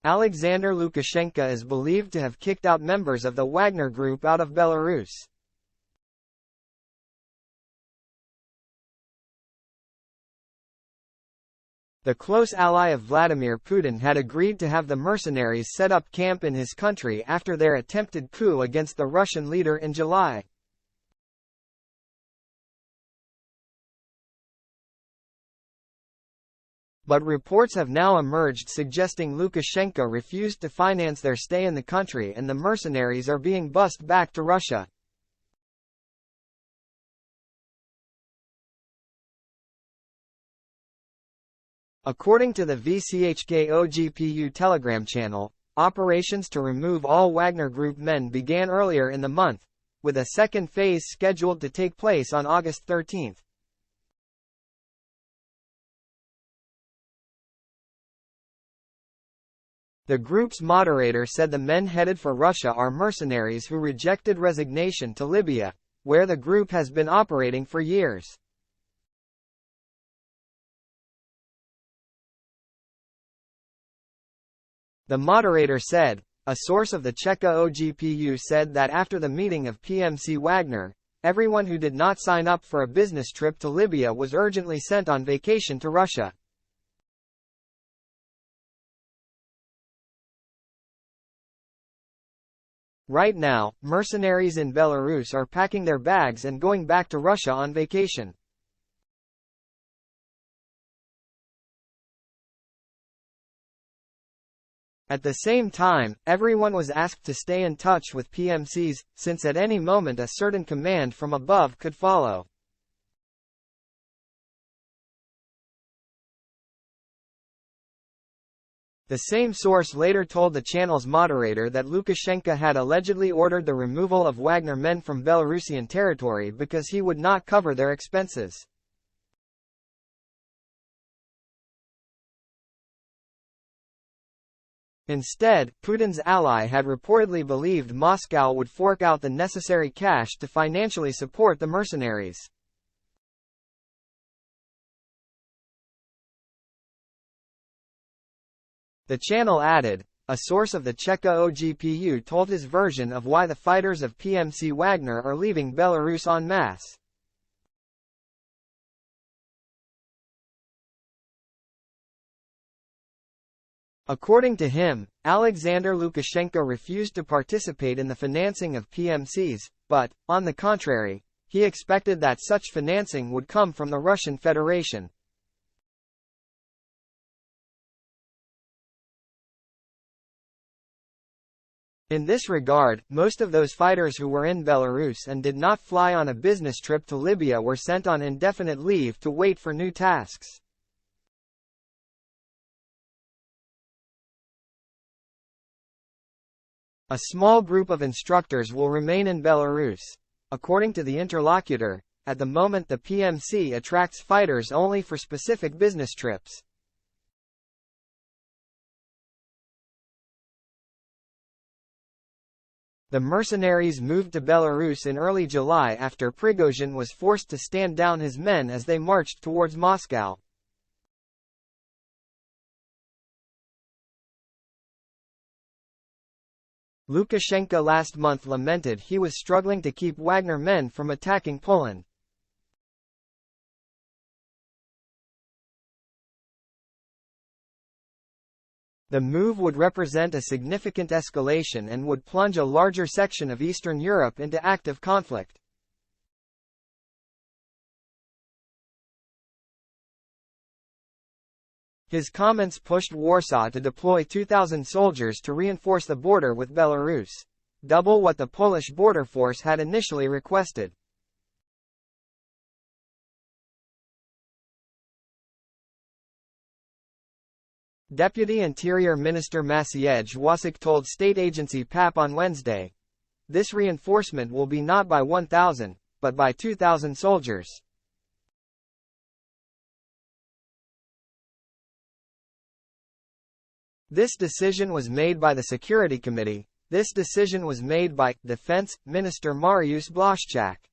Alexander Lukashenko is believed to have kicked out members of the Wagner group out of Belarus. The close ally of Vladimir Putin had agreed to have the mercenaries set up camp in his country after their attempted coup against the Russian leader in July. But reports have now emerged suggesting Lukashenko refused to finance their stay in the country and the mercenaries are being bussed back to Russia. According to the VCHK OGPU Telegram channel, operations to remove all Wagner Group men began earlier in the month, with a second phase scheduled to take place on August 13. The group's moderator said the men headed for Russia are mercenaries who rejected resignation to Libya, where the group has been operating for years. The moderator said, a source of the Cheka OGPU said that after the meeting of PMC Wagner, everyone who did not sign up for a business trip to Libya was urgently sent on vacation to Russia. Right now, mercenaries in Belarus are packing their bags and going back to Russia on vacation. At the same time, everyone was asked to stay in touch with PMCs, since at any moment a certain command from above could follow. The same source later told the channel's moderator that Lukashenko had allegedly ordered the removal of Wagner men from Belarusian territory because he would not cover their expenses. Instead, Putin's ally had reportedly believed Moscow would fork out the necessary cash to financially support the mercenaries. The channel added, a source of the Cheka OGPU told his version of why the fighters of PMC Wagner are leaving Belarus en masse. According to him, Alexander Lukashenko refused to participate in the financing of PMCs, but, on the contrary, he expected that such financing would come from the Russian Federation. In this regard, most of those fighters who were in Belarus and did not fly on a business trip to Libya were sent on indefinite leave to wait for new tasks. A small group of instructors will remain in Belarus. According to the interlocutor, at the moment the PMC attracts fighters only for specific business trips. The mercenaries moved to Belarus in early July after Prigozhin was forced to stand down his men as they marched towards Moscow. Lukashenko last month lamented he was struggling to keep Wagner men from attacking Poland. The move would represent a significant escalation and would plunge a larger section of Eastern Europe into active conflict. His comments pushed Warsaw to deploy 2,000 soldiers to reinforce the border with Belarus, double what the Polish border force had initially requested. Deputy Interior Minister Maciej Wąsik told state agency PAP on Wednesday, this reinforcement will be not by 1,000, but by 2,000 soldiers. This decision was made by the Security Committee. This decision was made by Defense Minister Mariusz Błaszczak.